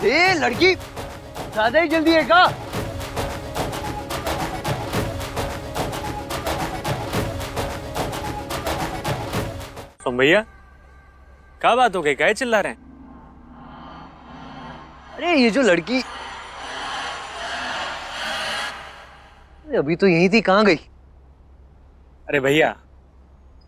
ए लड़की, ज्यादा ही जल्दी है का? तुम भैया क्या बात हो गई, क्या चिल्ला रहे हैं? अरे ये जो लड़की अभी तो यही थी, कहाँ गई? अरे भैया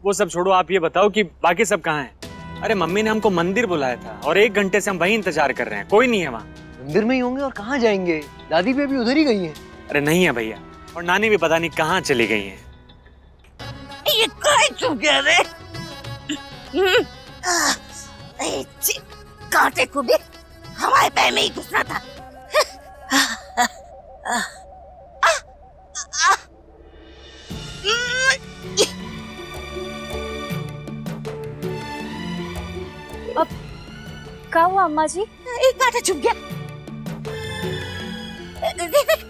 वो सब छोड़ो, आप ये बताओ कि बाकी सब कहाँ हैं? अरे मम्मी ने हमको मंदिर बुलाया था और 1 घंटे से हम वहीं इंतजार कर रहे हैं, कोई नहीं है वहाँ। मंदिर में ही होंगे और कहाँ जाएंगे? दादी भी अभी उधर ही गई है। अरे नहीं है भैया, और नानी भी पता नहीं कहाँ चली गई है। ये काय चुप गया रे? कांटे को भी हमारे पैर में ही घुसना था। अब क्या हुआ अम्मा जी? एक कांटा चुप गया।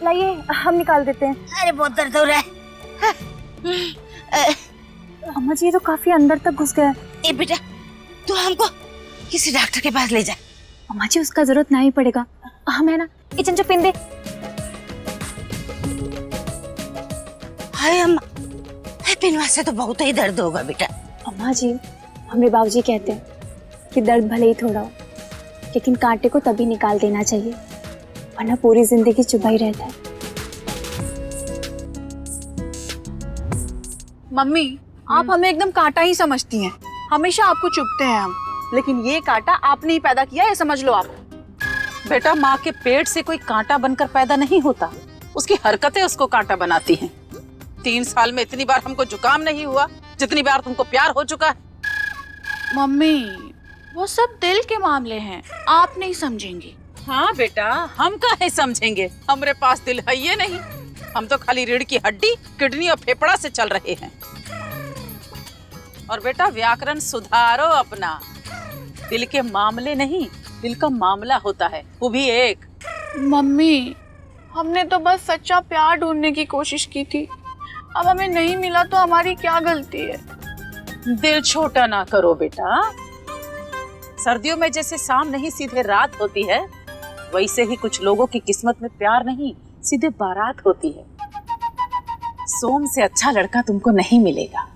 लाइए हम निकाल देते हैं। अरे बहुत दर्द हो रहा है। अम्मा जी ये तो काफी अंदर तक घुस गया है। ए बेटा तू हमको किसी डॉक्टर के पास ले जा। अम्मा जी उसका जरूरत नहीं पड़ेगा, हम है ना। ये चंचो पिन दे। हाय अम्मा, पिनवा से तो बहुत ही दर्द होगा बेटा। अम्मा जी हमें बाबूजी कहते हैं कि दर्द भले ही थोड़ा हो, लेकिन कांटे को तभी निकाल देना चाहिए, वरना पूरी जिंदगी चुभा ही रहता है। मम्मी आप हमें एकदम कांटा ही समझती हैं, हमेशा आपको चुभते हैं हम, लेकिन ये कांटा आपने ही पैदा किया है, समझ लो आप। बेटा माँ के पेट से कोई कांटा बनकर पैदा नहीं होता, उसकी हरकतें उसको कांटा बनाती हैं। 3 साल में इतनी बार हमको जुकाम नहीं हुआ जितनी बार तुमको प्यार हो चुका है। मम्मी वो सब दिल के मामले हैं, आप नहीं समझेंगी। हाँ बेटा हम काहे समझेंगे, हमारे पास दिल है ये नहीं, हम तो खाली रीढ़ की हड्डी, किडनी और फेफड़ा से चल रहे हैं। और बेटा व्याकरण सुधारो अपना, दिल के मामले नहीं, दिल का मामला होता है, वो भी एक। मम्मी हमने तो बस सच्चा प्यार ढूंढने की कोशिश की थी, अब हमें नहीं मिला तो हमारी क्या गलती है? दिल छोटा ना करो बेटा, सर्दियों में जैसे शाम नहीं सीधे रात होती है, वैसे ही कुछ लोगों की किस्मत में प्यार नहीं सीधे बारात होती है। सोम से अच्छा लड़का तुमको नहीं मिलेगा,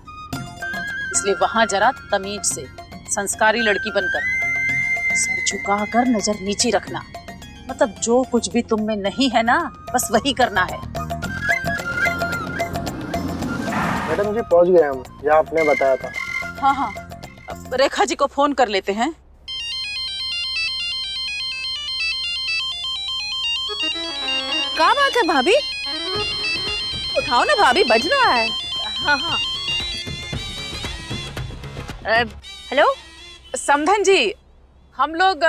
इसलिए वहां जरा तमीज से संस्कारी लड़की बनकर सर झुकाकर नजर नीचे रखना, मतलब जो कुछ भी तुम में नहीं है ना बस वही करना है। मैडम जी पहुंच गए हम जहाँ आपने बताया था। हाँ हाँ, अब रेखा जी को फोन कर लेते हैं। क्या बात है भाभी, उठाओ ना भाभी, बज रहा है। हाँ हाँ। हेलो समधन जी, हम लोग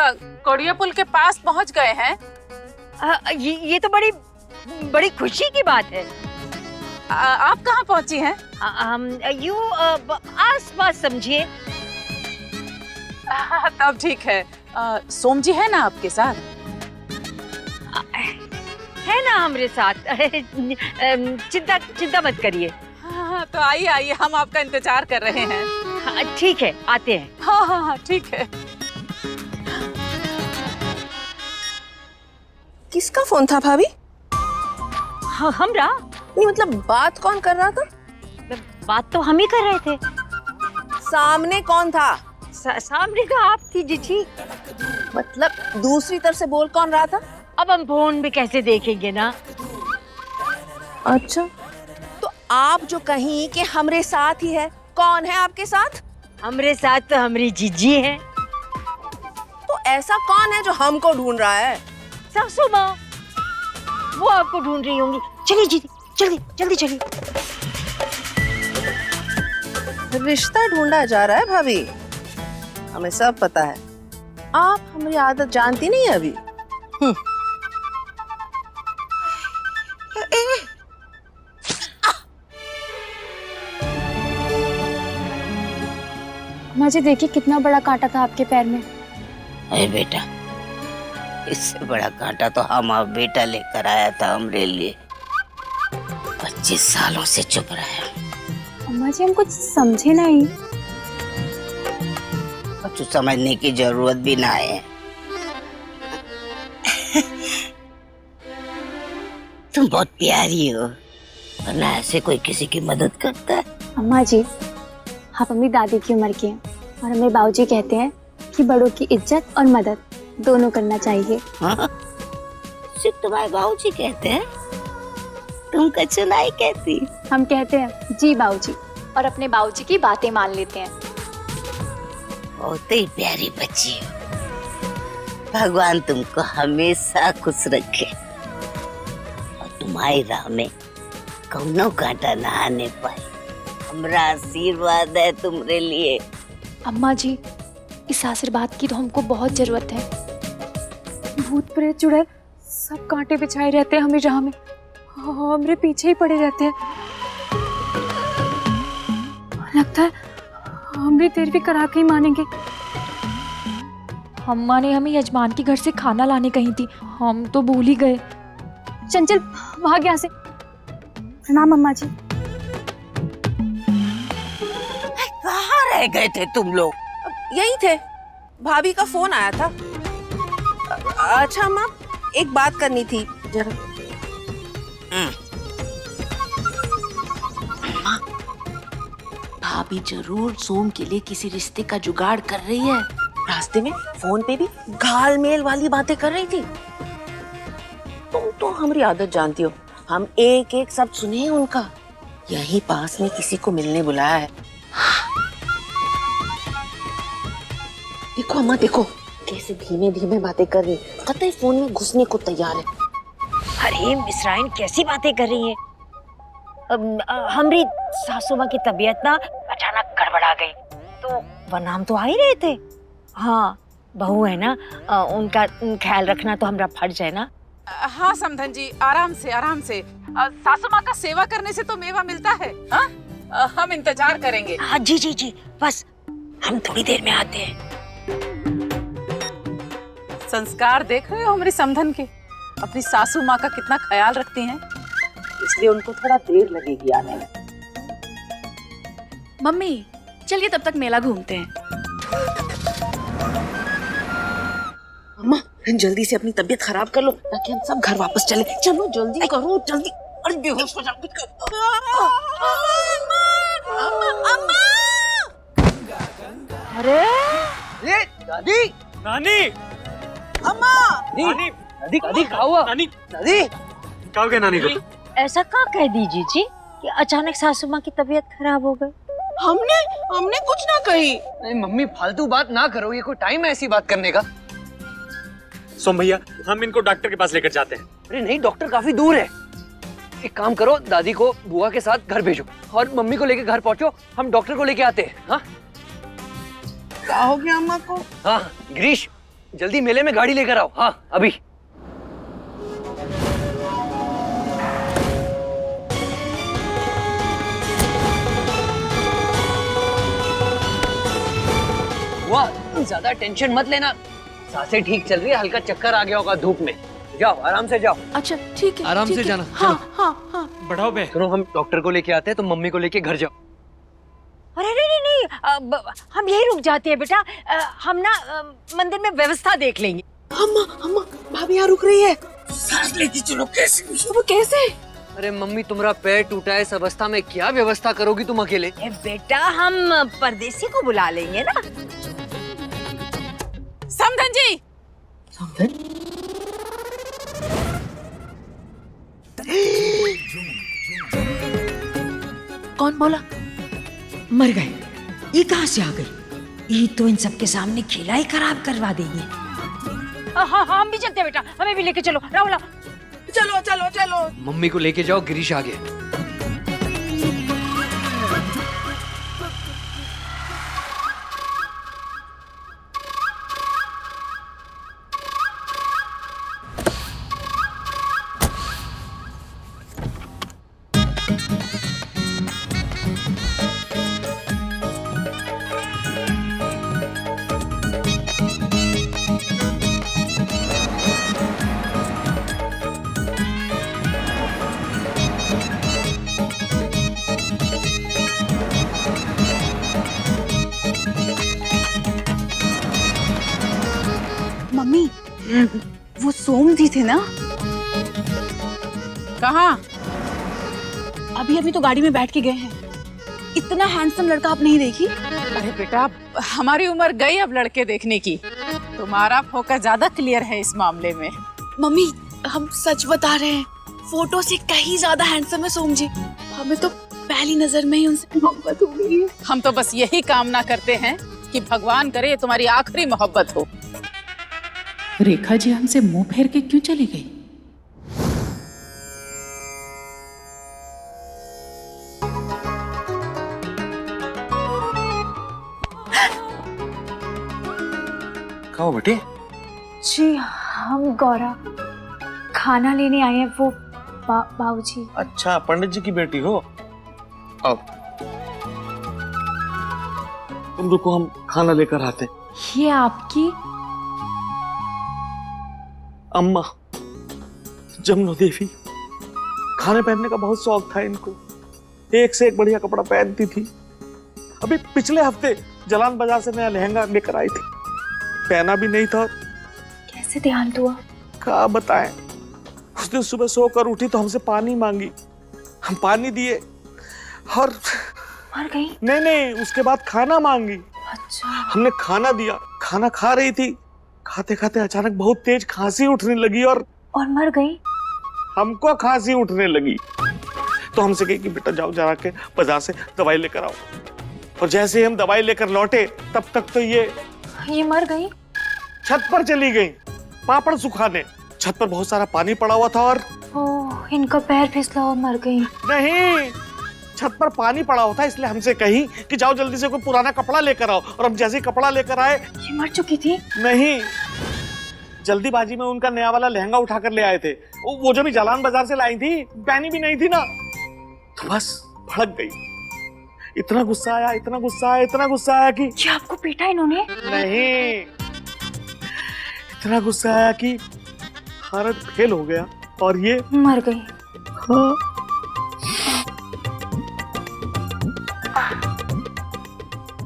कोड़िया पुल के पास पहुंच गए हैं। ये तो बड़ी बड़ी खुशी की बात है। आप कहाँ पहुंची हैं? हम यूं आस पास समझिए। तब ठीक है। सोम जी है ना आपके साथ? है ना हमारे साथ। चिंता मत करिए। हाँ तो आइए आइए, हम आपका इंतजार कर रहे हैं। हाँ, ठीक है आते हैं। हाँ हाँ हाँ ठीक है। किसका फोन था भाभी? हाँ हमरा। नहीं मतलब बात कौन कर रहा था? बात तो हम ही कर रहे थे। सामने कौन था? सामने तो आप थी जी। मतलब दूसरी तरफ से बोल कौन रहा था? अब हम फोन में कैसे देखेंगे ना। अच्छा तो आप जो कहीं कि हमरे साथ ही है, कौन है आपके साथ? हमरे साथ तो हमारी जीजी है। तो ऐसा कौन है जो हमको ढूंढ रहा है? सासू माँ, वो आपको ढूंढ रही होंगी। चलिए जीजी, जल्दी चलिए। रिश्ता ढूंढा जा रहा है भाभी, हमें सब पता है। आप हमारी आदत जानती नहीं है अभी। अम्मा जी देखिए कितना बड़ा कांटा था आपके पैर में। अरे बेटा, इससे बड़ा कांटा तो हमारा बेटा लेकर आया था हमरे लिए। 25 सालों से चुप रहा है। अम्मा जी हम कुछ समझे नहीं। कुछ समझने की जरूरत भी ना है। तुम बहुत प्यारी हो, वरना ऐसे कोई किसी की मदद करता है? अम्मा जी, आप अम्मी दादी की उम्र के हैं और हमें बाबूजी कहते हैं कि बड़ों की इज्जत और मदद दोनों करना चाहिए। हाँ? सिर्फ तुम्हारे बाबूजी कहते हैं? तुम कच्चू नहीं कहती? हम कहते हैं जी बाबूजी, और अपने बाबूजी की बातें मान लेते हैं। बहुत ही प्यारी बच्ची हो, भगवान तुमको हमेशा खुश रखे और तुम्हारी राह में कौनो कांटा ना आने पाए। हमरा आशीर्वाद है तुम्हारे लिए। अम्मा जी, इस आशीर्वाद की तो हमको बहुत जरूरत है। भूत प्रेत चुड़ैल सब कांटे बिछाए रहते हैं हमें राह में, हमरे पीछे ही पड़े रहते हैं। लगता है हमरी देर भी करा के ही मानेंगे। अम्मा ने हमें यजमान के घर से खाना लाने कही थी, हम तो भूल ही गए। चंचल भाग यहाँ से। प्रणाम अम्मा जी। कहाँ रह गए थे तुम लोग? यही थे, भाभी का फोन आया था। अच्छा अम्मा, एक बात करनी थी जरा। भाभी जरूर सोम के लिए किसी रिश्ते का जुगाड़ कर रही है। रास्ते में फोन पे भी घाल मेल वाली बातें कर रही थी। तुम तो हमारी आदत जानती हो, हम एक एक सब सुने हैं उनका। यही पास में किसी को मिलने बुलाया है। देखो अम्मा, देखो कैसे धीमे धीमे बातें कर रही, कतई फोन में घुसने को तैयार है। अरे मिसराइन कैसी बातें कर रही है? हमारी सासू माँ की तबीयत ना अचानक गड़बड़ा गई, तो वरना हम तो आ ही रहे थे। हाँ, बहू है ना, उनका ख्याल रखना तो हमारा फर्ज है ना। हाँ समधन जी, आराम से आराम से। सासू माँ का सेवा करने से तो मेवा मिलता है। हाँ? हम इंतजार करेंगे। हाँ जी जी जी, बस हम थोड़ी देर में आते हैं। संस्कार देख रहे हो हमारी समधन के, अपनी सासू माँ का कितना ख्याल रखती हैं, इसलिए उनको थोड़ा देर लगेगी आने में। मम्मी चलिए तब तक मेला घूमते हैं। अम्मा जल्दी से अपनी तबीयत खराब कर लो ताकि हम सब घर वापस चले। चलो जल्दी करो, जल्दी। अरे बेहोश हो जाओ। अरे ये दादी, नानी, अम्मा, नानी, दादी, दादी क्या हुआ? नानी, दादी क्या हो गया नानी को? ऐसा क्या कह दीजिए जी कि अचानक सासू माँ की तबीयत खराब हो गई? हमने कुछ ना कही। नहीं मम्मी, फालतू बात ना करो, ये कोई टाइम है ऐसी बात करने का? सोम भैया, हम इनको डॉक्टर के पास लेकर जाते हैं। अरे नहीं, डॉक्टर काफी दूर है। एक काम करो, दादी को बुआ के साथ घर भेजो और मम्मी को लेके घर पहुंचो, हम डॉक्टर को लेके आते हैं। हाँ क्या हो गया अम्मा को? हाँ गिरीश, जल्दी मेले में गाड़ी लेकर आओ। हाँ अभी। बुआ ज्यादा टेंशन मत लेना, सांसें ठीक चल रही है, हल्का चक्कर आ गया होगा धूप में। जाओ आराम से जाओ। अच्छा ठीक है, आराम ठीक से है। जाना। हाँ हाँ हाँ। बढ़ाओ बे। सुनो, हम डॉक्टर को लेके आते हैं, तो मम्मी को लेके घर जाओ। अरे नहीं नहीं नहीं, हम यही रुक जाते हैं बेटा। हम ना मंदिर में व्यवस्था देख लेंगे। अम्मा भाभी यहाँ रुक रही है। सांस लेती चलो। कैसे? वो कैसे? अरे मम्मी, तुम्हारा पैर टूटा है, इस अवस्था में क्या व्यवस्था करोगी तुम अकेले? बेटा हम परदेसी को बुला लेंगे ना। समधन जी, कौन बोला? मर गए? ये कहाँ से आ गई? ये तो इन सबके सामने खेला ही खराब करवा देगी। हाँ हम भी चलते हैं बेटा, हमें भी लेके चलो। राहुल चलो चलो चलो। मम्मी को लेके जाओ, गिरीश आ गया। मम्मी वो सोम जी थे ना, कहाँ? अभी अभी तो गाड़ी में बैठ के गए हैं। इतना हैंडसम लड़का आप नहीं देखी? अरे बेटा, हमारी उम्र गई अब लड़के देखने की। तुम्हारा फोकस ज्यादा क्लियर है इस मामले में। मम्मी, हम सच बता रहे हैं, फोटो से कहीं ज्यादा हैंडसम है सोम जी। हमें तो पहली नजर में ही उनसे मोहब्बत हो गई है। हम तो बस यही कामना करते हैं कि भगवान करे ये तुम्हारी आखिरी मोहब्बत हो। रेखा जी हमसे मुंह फेर के क्यों चली गई? कहो बेटी? जी हम गौरा खाना लेने आए हैं, वो बाबूजी। अच्छा, पंडित जी की बेटी हो? आओ, तुम रुको, हम खाना लेकर आते। ये आपकी अम्मा जमुना देवी। खाने पहनने का बहुत शौक था इनको, एक से एक बढ़िया कपड़ा पहनती थी। अभी पिछले हफ्ते जलान बाजार से नया लहंगा लेकर आई थी, पहना भी नहीं था। कैसे देहांत हुआ? क्या बताएं, उस दिन सुबह सोकर उठी तो हमसे पानी मांगी, हम पानी दिए और मर गई? नहीं, उसके बाद खाना मांगी। अच्छा। हमने खाना दिया, खाना खा रही थी, खाते खाते अचानक बहुत तेज खांसी उठने लगी और मर गई? हमको खांसी उठने लगी तो हमसे कही कि बेटा जाओ जरा के बाजार से दवाई लेकर आओ। और जैसे ही हम दवाई लेकर लौटे तब तक तो ये मर गई। छत पर चली गई पापड़ सुखाने। छत पर बहुत सारा पानी पड़ा हुआ था और ओह, इनका पैर फिसला और मर गई। नहीं, छत पर पानी पड़ा हुआ था इसलिए हमसे कही कि जाओ जल्दी से कोई पुराना कपड़ा लेकर आओ। और हम जैसे ही कपड़ा लेकर आए, ये मर चुकी थी? नहीं, जल्दीबाजी में उनका नया वाला लहंगा उठाकर ले आए थे, वो जो भी जालान बाजार से लाई थी, पहनी भी नहीं थी ना, तो बस भड़क गई। इतना गुस्सा आया, इतना गुस्सा आया, इतना गुस्सा आया कि ये आपको पीटा इन्होंने? नहीं, इतना गुस्सा आया कि हार्ट फेल हो गया और ये मर गई। हाँ।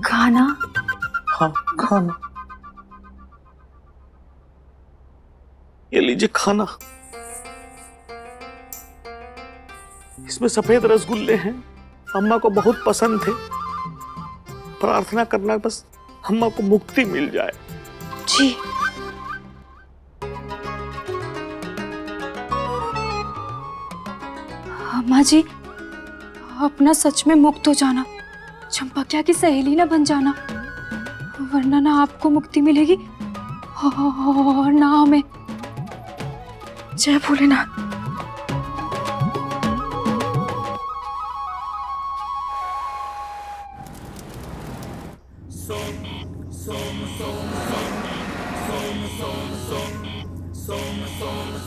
खाना? हाँ, खाना। ये लीजिए खाना, इसमें सफेद रसगुल्ले हैं, अम्मा को बहुत पसंद थे। प्रार्थना करना बस अम्मा को मुक्ति मिल जाए। जी। अम्मा जी, अपना सच में मुक्त हो जाना, चंपकिया की सहेली ना बन जाना, वरना ना आपको मुक्ति मिलेगी और ना हमें। जय भोलेनाथ।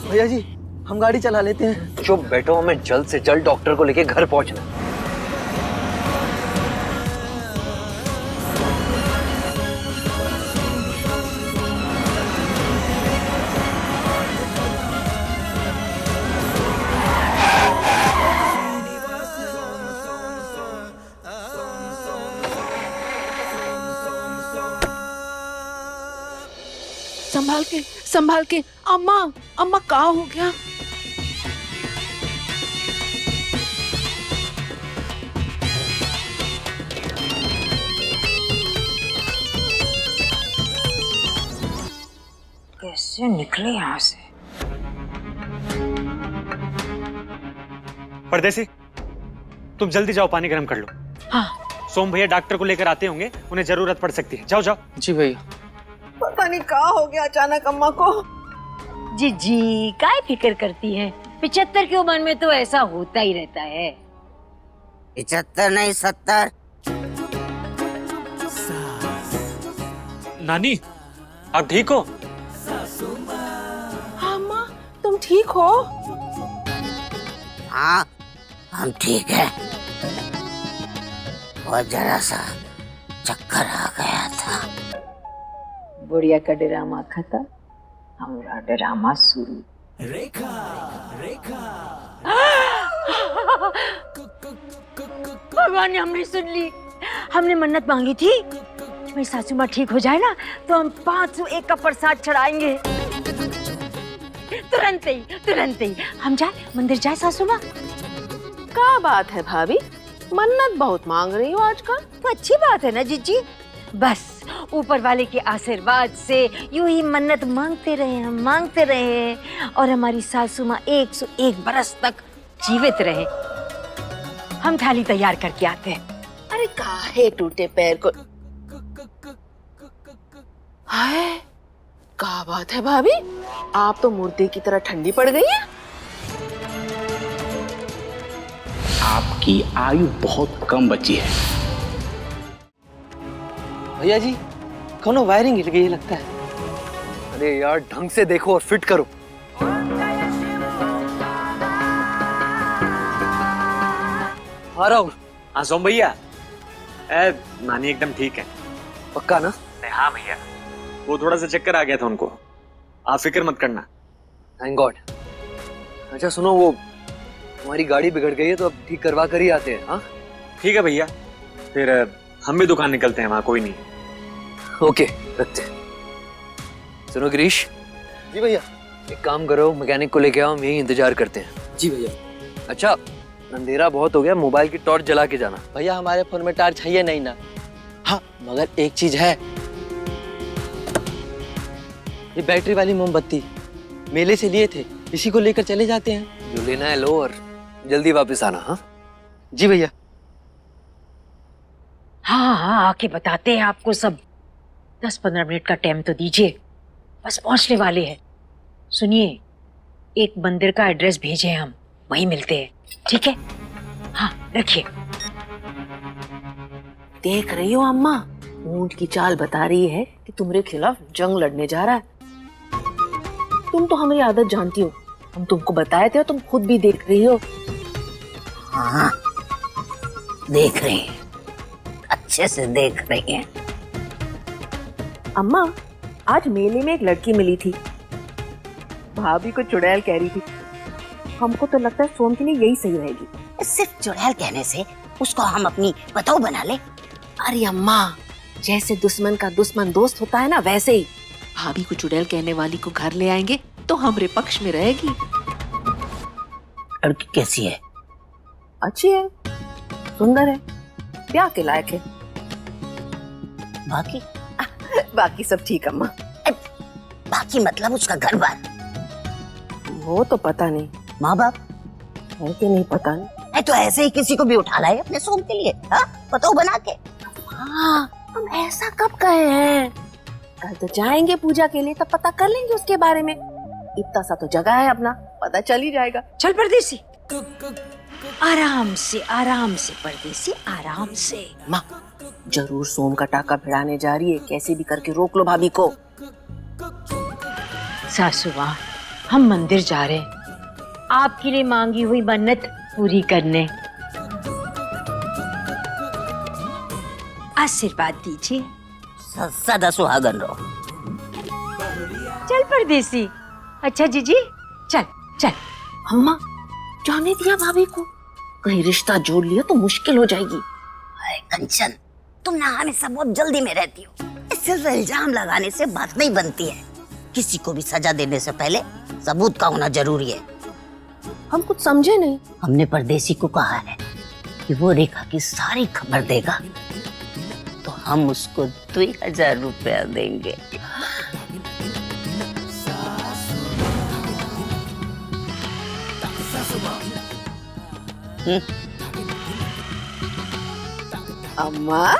भैया जी, हम गाड़ी चला लेते हैं। चुप बैठो, हमें जल्द से जल्द डॉक्टर को लेके घर पहुंचना। संभाल के अम्मा क्या हो गया? कैसे निकले यहाँ से? परदेसी, तुम जल्दी जाओ, पानी गर्म कर लो। हाँ। सोम भैया डॉक्टर को लेकर आते होंगे, उन्हें जरूरत पड़ सकती है। जाओ जाओ। जी भैया। पता नहीं क्या हो गया अचानक अम्मा को। जी काय फिक्र करती है, 75 की उम्र में तो ऐसा होता ही रहता है। 75 नहीं 70। नानी, आप ठीक हो? हाँ अम्मा, तुम ठीक हो? हाँ, हम ठीक है। और जरा सा चक्कर आ गया था। बुढ़िया का ड्रामा खत्म, हमारा ड्रामा शुरू। भगवान ने हमने सुन ली। हमने मन्नत मांगी थी कि मेरी सासू माँ ठीक हो जाए ना तो हम 501 का प्रसाद चढ़ाएंगे। तो तुरंत ही हम जाए मंदिर जाए सासू माँ। क्या बात है भाभी, मन्नत बहुत मांग रही हो आजकल। तो अच्छी बात है ना जीजी, बस ऊपर वाले के आशीर्वाद से यूं ही मन्नत मांगते रहे और हमारी सासू माँ 101 बरस तक जीवित रहे। हम थाली तैयार करके आते हैं। अरे काहे टूटे पैर को। हाय, क्या बात है भाभी, आप तो मुर्दे की तरह ठंडी पड़ गई है। आपकी आयु बहुत कम बची है। भैया जी कोनो वायरिंग हिल गई है लगता है। अरे यार ढंग से देखो और फिट करो। आ रहा हूँ। हाँ सोम भैया, नानी एकदम ठीक है। पक्का ना? हाँ भैया, वो थोड़ा सा चक्कर आ गया था उनको, आप फिक्र मत करना। Thank God. अच्छा सुनो, वो हमारी गाड़ी बिगड़ गई है तो अब ठीक करवा कर ही आते हैं। हाँ ठीक है भैया, फिर हम भी दुकान निकलते हैं, वहाँ कोई नहीं। ओके रखते। सुनो गिरीश। जी भैया। एक काम करो, मैकेनिक को लेके आओ, हम यही इंतजार करते हैं। जी भैया। अच्छा अंधेरा बहुत हो गया, मोबाइल की टॉर्च जला के जाना। भैया हमारे फोन में टॉर्च है नहीं ना। हाँ मगर एक चीज है, ये बैटरी वाली मोमबत्ती मेले से लिए थे, इसी को लेकर चले जाते हैं। जो लेना है लो और जल्दी वापस आना। हाँ जी भैया। हाँ आके बताते हैं आपको सब। 10-15 मिनट का टाइम तो दीजिए, बस पहुंचने वाले हैं। सुनिए, एक मंदिर का एड्रेस भेजे, हम वहीं मिलते हैं, ठीक है? हाँ रखिए। देख रही हो अम्मा, ऊंट की चाल बता रही है कि तुम्हारे खिलाफ जंग लड़ने जा रहा है। तुम तो हमारी आदत जानती हो, हम तुमको बताए थे और तुम खुद भी देख रही हो। हाँ देख रही हैं, अच्छे से देख रही हैं। अम्मा आज मेले में एक लड़की मिली थी, भाभी को चुड़ैल कह रही थी। हमको तो लगता है सोम के लिए यही सही रहेगी। सिर्फ चुड़ैल कहने से उसको हम अपनी पतोह बना ले। अरे अम्मा, जैसे दुश्मन का दुश्मन दोस्त होता है ना, वैसे ही भाभी को चुड़ैल कहने वाली को घर ले आएंगे तो हमरे पक्ष में रहेगी। लड़की कैसी है? अच्छी है, सुंदर है, ब्याह के लायक है। बाकी बाकी सब ठीक अम्मा। बाकी मतलब उसका घर बार? वो तो पता नहीं, माँ बाप है कि नहीं पता नहीं। तो ऐसे ही किसी को भी उठा लाए अपने सोम के लिए, हाँ पतोह बना के। हाँ हम ऐसा कब कहे हैं? कल तो जाएंगे पूजा के लिए, तब पता कर लेंगे उसके बारे में। इतना सा तो जगह है अपना, पता चल ही जाएगा। चल परदेसी, आराम से परदेसी, आराम से। माँ जरूर सोम का टाका भिड़ाने जा रही है, कैसे भी करके रोक लो भाभी को। सासू माँ, हम मंदिर जा रहे हैं, आपके लिए मांगी हुई मन्नत पूरी करने। आशीर्वाद दीजिए। सदा सुहागन रहो। चल परदेसी। अच्छा जीजी चल चल। अम्मा जाने दिया भाभी को, कहीं रिश्ता जोड़ लिया तो मुश्किल हो जाएगी। कंचन, तुम ना हमेशा बहुत जल्दी में रहती हो। सिर्फ इल्जाम लगाने से बात नहीं बनती है, किसी को भी सजा देने से पहले सबूत का होना जरूरी है। हम कुछ समझे नहीं। हमने परदेसी को कहा है कि वो रेखा की सारी खबर देगा तो हम उसको 2000 रुपया देंगे। अम्मा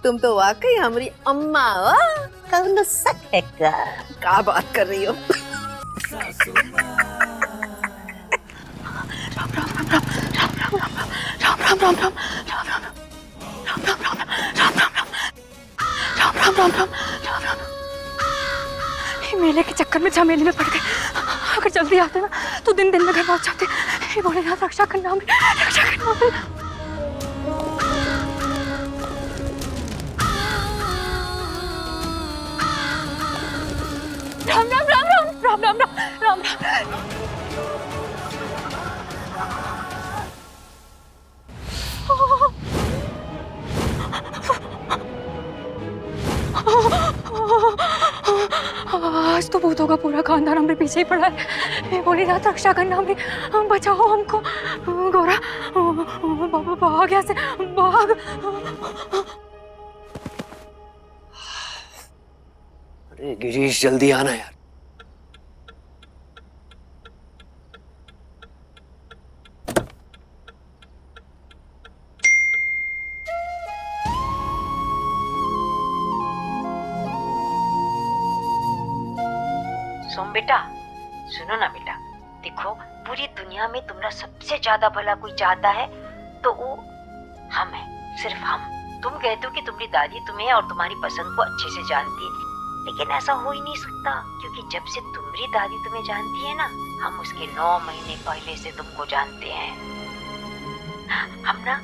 तुम तो वाकई हमारी अम्मा हो। कौन सक है क्या बात कर रही हो? मेले के चक्कर में झमेले में पड़ गए। अगर जल्दी आते ना तो दिन दिन में घर पहुंच जाते। हे भोलेनाथ रक्षा करना हमें, रक्षा करना हमें। राम राम राम राम राम राम राम राम राम। आज तो भूतों का पूरा खानदान हमारे पीछे ही पड़ा है। हे भोलेनाथ रक्षा करना, हमें बचाओ हमको। गौरा भाग यहाँ से, भाग। अरे गिरीश जल्दी आना यार। सुन बेटा, सुनो ना बेटा, देखो पूरी दुनिया में तुमरा सबसे ज्यादा भला कोई चाहता है तो वो हम है, सिर्फ हम। तुम कहते हो कि तुम्हारी दादी तुम्हें और तुम्हारी पसंद को अच्छे से जानती है, लेकिन ऐसा हो ही नहीं सकता, क्योंकि जब से तुम्हारी दादी तुम्हें जानती है ना, हम उसके 9 महीने पहले से तुमको जानते हैं। हम ना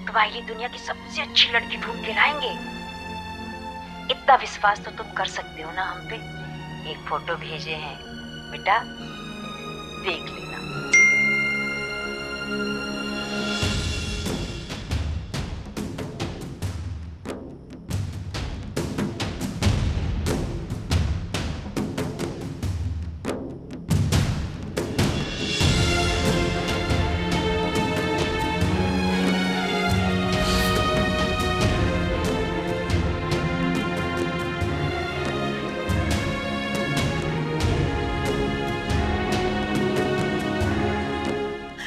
तुम्हारी लिए दुनिया की सबसे अच्छी लड़की ढूंढ के लाएंगे। इतना विश्वास तो तुम कर सकते हो ना हम पे। एक फोटो भेजे हैं बेटा, देख लेना।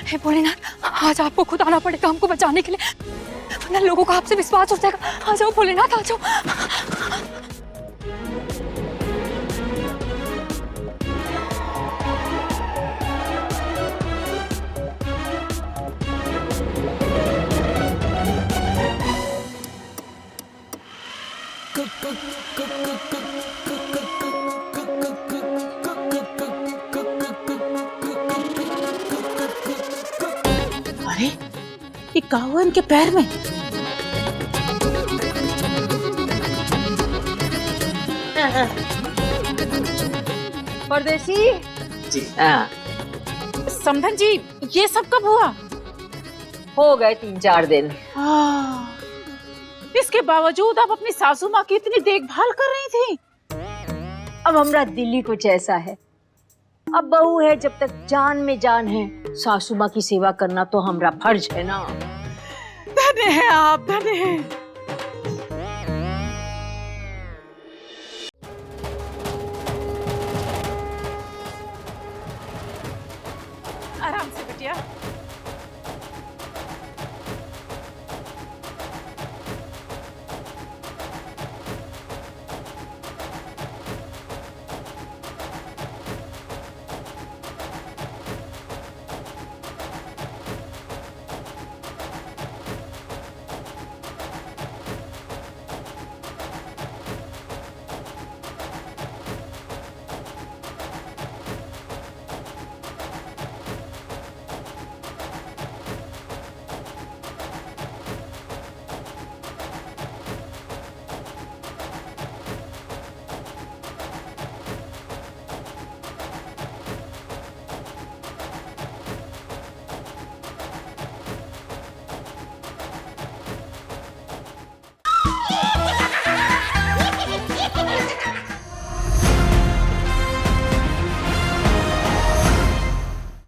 हे भोलेनाथ, आज आपको खुद आना पड़ेगा हमको बचाने के लिए, वरना लोगों का आपसे विश्वास उठ जाएगा। आ जाओ भोलेनाथ, आ जाओ। अरे ये क्या हुआ इनके पैर में? परदेसी जी। समधन जी, ये सब कब हुआ? हो गए 3-4 दिन। इसके बावजूद आप अपनी सासू माँ की इतनी देखभाल कर रही थी। अब हमरा दिल्ली कुछ ऐसा है, अब बहू है जब तक जान में जान है, सासू माँ की सेवा करना तो हमरा फर्ज है ना। धन्य है आप, धन्य है।